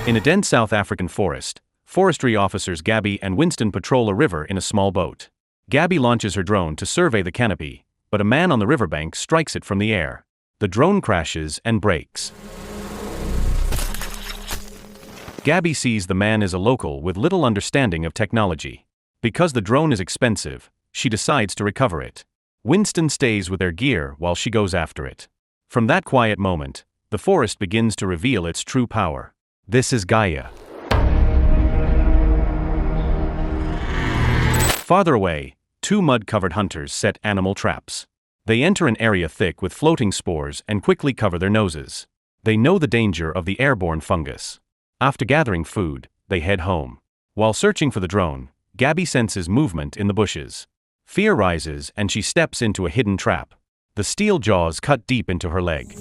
In a dense South African forest, forestry officers Gabby and Winston patrol a river in a small boat. Gabby launches her drone to survey the canopy, but a man on the riverbank strikes it from the air. The drone crashes and breaks. Gabby sees the man is a local with little understanding of technology. Because the drone is expensive, she decides to recover it. Winston stays with their gear while she goes after it. From that quiet moment, the forest begins to reveal its true power. This is Gaia. Farther away, two mud-covered hunters set animal traps. They enter an area thick with floating spores and quickly cover their noses. They know the danger of the airborne fungus. After gathering food, they head home. While searching for the drone, Gabby senses movement in the bushes. Fear rises and she steps into a hidden trap. The steel jaws cut deep into her leg.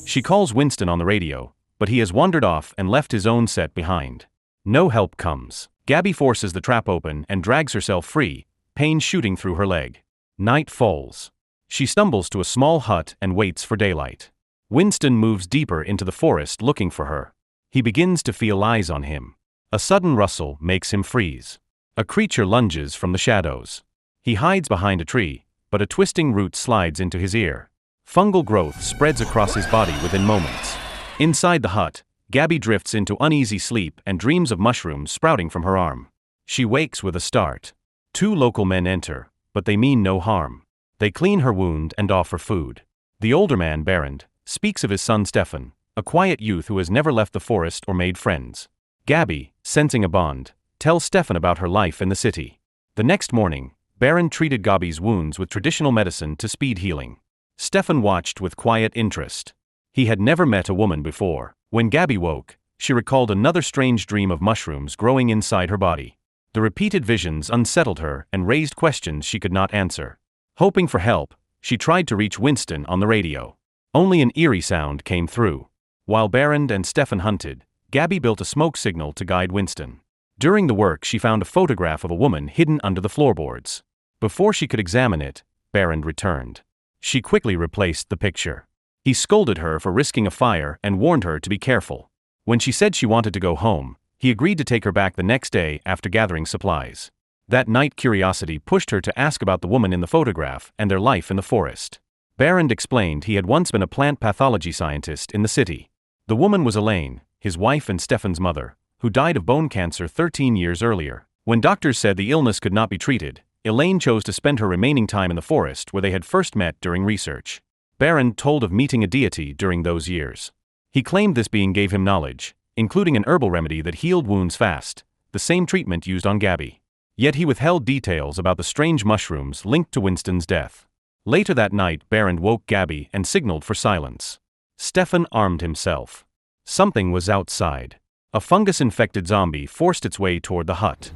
She calls Winston on the radio, but he has wandered off and left his own set behind. No help comes. Gabby forces the trap open and drags herself free, pain shooting through her leg. Night falls. She stumbles to a small hut and waits for daylight. Winston moves deeper into the forest looking for her. He begins to feel eyes on him. A sudden rustle makes him freeze. A creature lunges from the shadows. He hides behind a tree, but a twisting root slides into his ear. Fungal growth spreads across his body within moments. Inside the hut, Gabby drifts into uneasy sleep and dreams of mushrooms sprouting from her arm. She wakes with a start. Two local men enter, but they mean no harm. They clean her wound and offer food. The older man, Berend, speaks of his son Stefan, a quiet youth who has never left the forest or made friends. Gabby, sensing a bond, tells Stefan about her life in the city. The next morning, Berend treated Gabby's wounds with traditional medicine to speed healing. Stefan watched with quiet interest. He had never met a woman before. When Gabby woke, she recalled another strange dream of mushrooms growing inside her body. The repeated visions unsettled her and raised questions she could not answer. Hoping for help, she tried to reach Winston on the radio. Only an eerie sound came through. While Berend and Stefan hunted, Gabby built a smoke signal to guide Winston. During the work, she found a photograph of a woman hidden under the floorboards. Before she could examine it, Berend returned. She quickly replaced the picture. He scolded her for risking a fire and warned her to be careful. When she said she wanted to go home, he agreed to take her back the next day after gathering supplies. That night, curiosity pushed her to ask about the woman in the photograph and their life in the forest. Berend explained he had once been a plant pathology scientist in the city. The woman was Elaine, his wife and Stefan's mother, who died of bone cancer 13 years earlier. When doctors said the illness could not be treated, Elaine chose to spend her remaining time in the forest where they had first met during research. Berend told of meeting a deity during those years. He claimed this being gave him knowledge, including an herbal remedy that healed wounds fast, the same treatment used on Gabby. Yet he withheld details about the strange mushrooms linked to Winston's death. Later that night, Berend woke Gabby and signaled for silence. Stefan armed himself. Something was outside. A fungus-infected zombie forced its way toward the hut.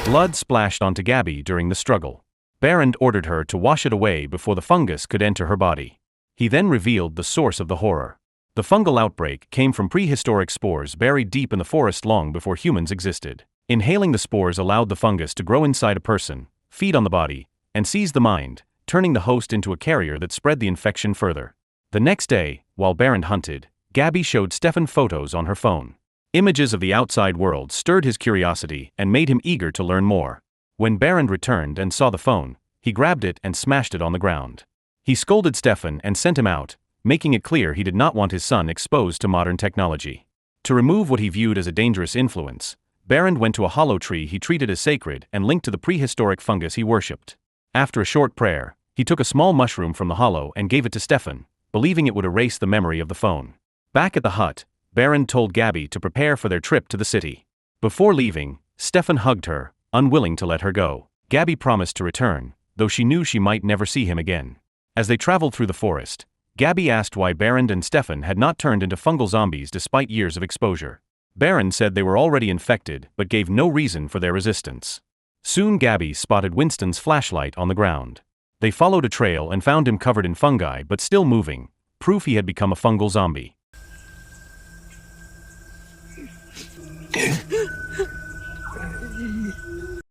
Blood splashed onto Gabby during the struggle. Berend ordered her to wash it away before the fungus could enter her body. He then revealed the source of the horror. The fungal outbreak came from prehistoric spores buried deep in the forest long before humans existed. Inhaling the spores allowed the fungus to grow inside a person, feed on the body, and seize the mind, turning the host into a carrier that spread the infection further. The next day, while Berend hunted, Gabby showed Stefan photos on her phone. Images of the outside world stirred his curiosity and made him eager to learn more. When Berend returned and saw the phone, he grabbed it and smashed it on the ground. He scolded Stefan and sent him out, making it clear he did not want his son exposed to modern technology. To remove what he viewed as a dangerous influence, Berend went to a hollow tree he treated as sacred and linked to the prehistoric fungus he worshipped. After a short prayer, he took a small mushroom from the hollow and gave it to Stefan, believing it would erase the memory of the phone. Back at the hut, Berend told Gabby to prepare for their trip to the city. Before leaving, Stefan hugged her, unwilling to let her go. Gabby promised to return, though she knew she might never see him again. As they traveled through the forest, Gabby asked why Berend and Stefan had not turned into fungal zombies despite years of exposure. Berend said they were already infected but gave no reason for their resistance. Soon Gabby spotted Winston's flashlight on the ground. They followed a trail and found him covered in fungi but still moving, proof he had become a fungal zombie.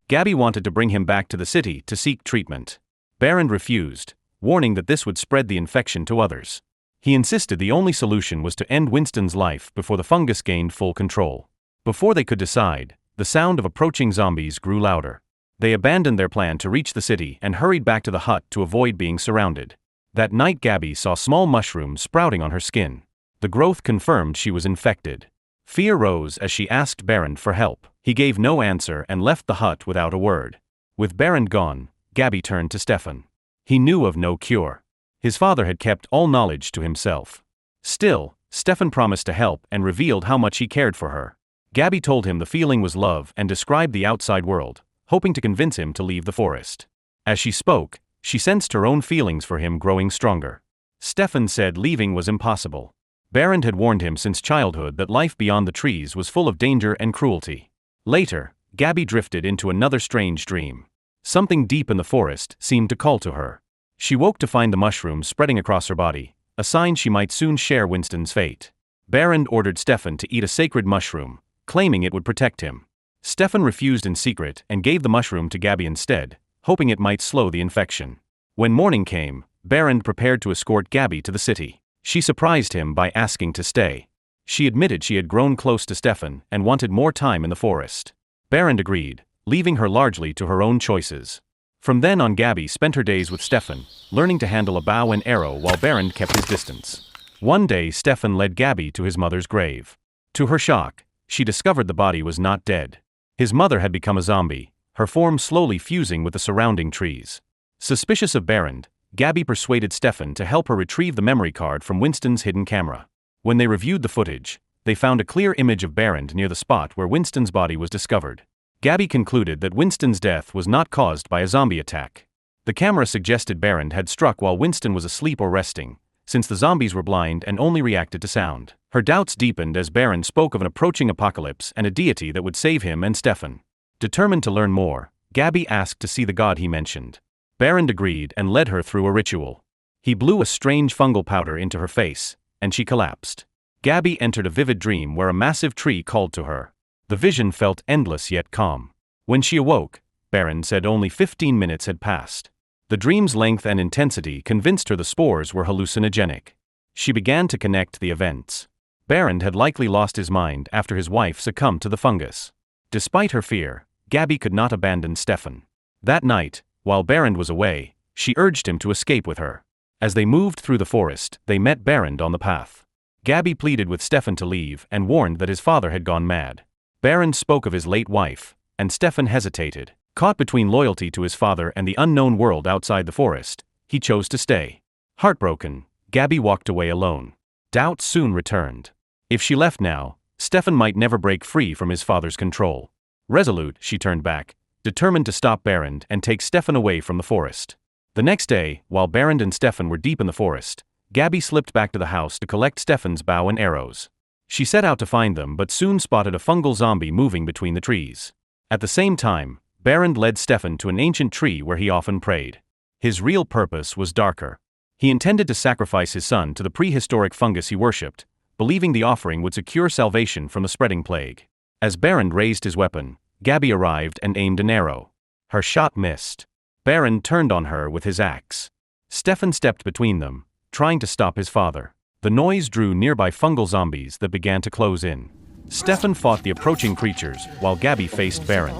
Gabby wanted to bring him back to the city to seek treatment. Berend refused, warning that this would spread the infection to others. He insisted the only solution was to end Winston's life before the fungus gained full control. Before they could decide, the sound of approaching zombies grew louder. They abandoned their plan to reach the city and hurried back to the hut to avoid being surrounded. That night Gabby saw small mushrooms sprouting on her skin. The growth confirmed she was infected. Fear rose as she asked Berend for help. He gave no answer and left the hut without a word. With Berend gone, Gabby turned to Stefan. He knew of no cure. His father had kept all knowledge to himself. Still, Stefan promised to help and revealed how much he cared for her. Gabby told him the feeling was love and described the outside world, hoping to convince him to leave the forest. As she spoke, she sensed her own feelings for him growing stronger. Stefan said leaving was impossible. Berend had warned him since childhood that life beyond the trees was full of danger and cruelty. Later, Gabby drifted into another strange dream. Something deep in the forest seemed to call to her. She woke to find the mushrooms spreading across her body, a sign she might soon share Winston's fate. Berend ordered Stefan to eat a sacred mushroom, claiming it would protect him. Stefan refused in secret and gave the mushroom to Gabby instead, hoping it might slow the infection. When morning came, Berend prepared to escort Gabby to the city. She surprised him by asking to stay. She admitted she had grown close to Stefan and wanted more time in the forest. Berend agreed, leaving her largely to her own choices. From then on Gabby spent her days with Stefan, learning to handle a bow and arrow while Berend kept his distance. One day Stefan led Gabby to his mother's grave. To her shock, she discovered the body was not dead. His mother had become a zombie, her form slowly fusing with the surrounding trees. Suspicious of Berend, Gabby persuaded Stefan to help her retrieve the memory card from Winston's hidden camera. When they reviewed the footage, they found a clear image of Berend near the spot where Winston's body was discovered. Gabby concluded that Winston's death was not caused by a zombie attack. The camera suggested Berend had struck while Winston was asleep or resting, since the zombies were blind and only reacted to sound. Her doubts deepened as Berend spoke of an approaching apocalypse and a deity that would save him and Stefan. Determined to learn more, Gabby asked to see the god he mentioned. Berend agreed and led her through a ritual. He blew a strange fungal powder into her face, and she collapsed. Gabby entered a vivid dream where a massive tree called to her. The vision felt endless yet calm. When she awoke, Berend said only 15 minutes had passed. The dream's length and intensity convinced her the spores were hallucinogenic. She began to connect the events. Berend had likely lost his mind after his wife succumbed to the fungus. Despite her fear, Gabby could not abandon Stefan. That night, while Berend was away, she urged him to escape with her. As they moved through the forest, they met Berend on the path. Gabby pleaded with Stefan to leave and warned that his father had gone mad. Berend spoke of his late wife, and Stefan hesitated. Caught between loyalty to his father and the unknown world outside the forest, he chose to stay. Heartbroken, Gabby walked away alone. Doubt soon returned. If she left now, Stefan might never break free from his father's control. Resolute, she turned back, determined to stop Berend and take Stefan away from the forest. The next day, while Berend and Stefan were deep in the forest, Gabby slipped back to the house to collect Stefan's bow and arrows. She set out to find them but soon spotted a fungal zombie moving between the trees. At the same time, Berend led Stefan to an ancient tree where he often prayed. His real purpose was darker. He intended to sacrifice his son to the prehistoric fungus he worshipped, believing the offering would secure salvation from the spreading plague. As Berend raised his weapon, Gabby arrived and aimed an arrow. Her shot missed. Berend turned on her with his axe. Stefan stepped between them, trying to stop his father. The noise drew nearby fungal zombies that began to close in. Stefan fought the approaching creatures while Gabby faced Berend.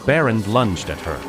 Berend lunged at her.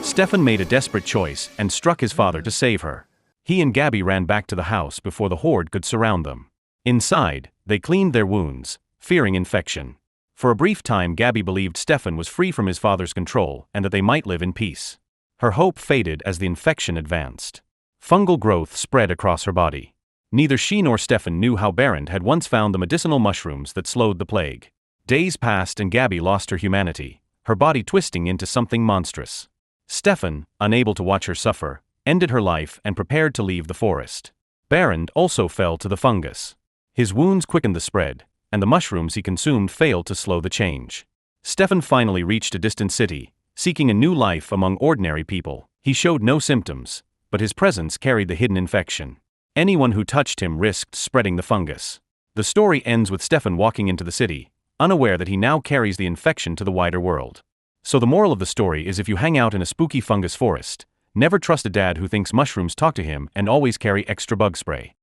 Stefan made a desperate choice and struck his father to save her. He and Gabby ran back to the house before the horde could surround them. Inside, they cleaned their wounds, fearing infection. For a brief time Gabby believed Stefan was free from his father's control and that they might live in peace. Her hope faded as the infection advanced. Fungal growth spread across her body. Neither she nor Stefan knew how Berend had once found the medicinal mushrooms that slowed the plague. Days passed and Gabby lost her humanity, her body twisting into something monstrous. Stefan, unable to watch her suffer, ended her life and prepared to leave the forest. Berend also fell to the fungus. His wounds quickened the spread, and the mushrooms he consumed failed to slow the change. Stefan finally reached a distant city, seeking a new life among ordinary people. He showed no symptoms, but his presence carried the hidden infection. Anyone who touched him risked spreading the fungus. The story ends with Stefan walking into the city, unaware that he now carries the infection to the wider world. So the moral of the story is, if you hang out in a spooky fungus forest, never trust a dad who thinks mushrooms talk to him, and always carry extra bug spray.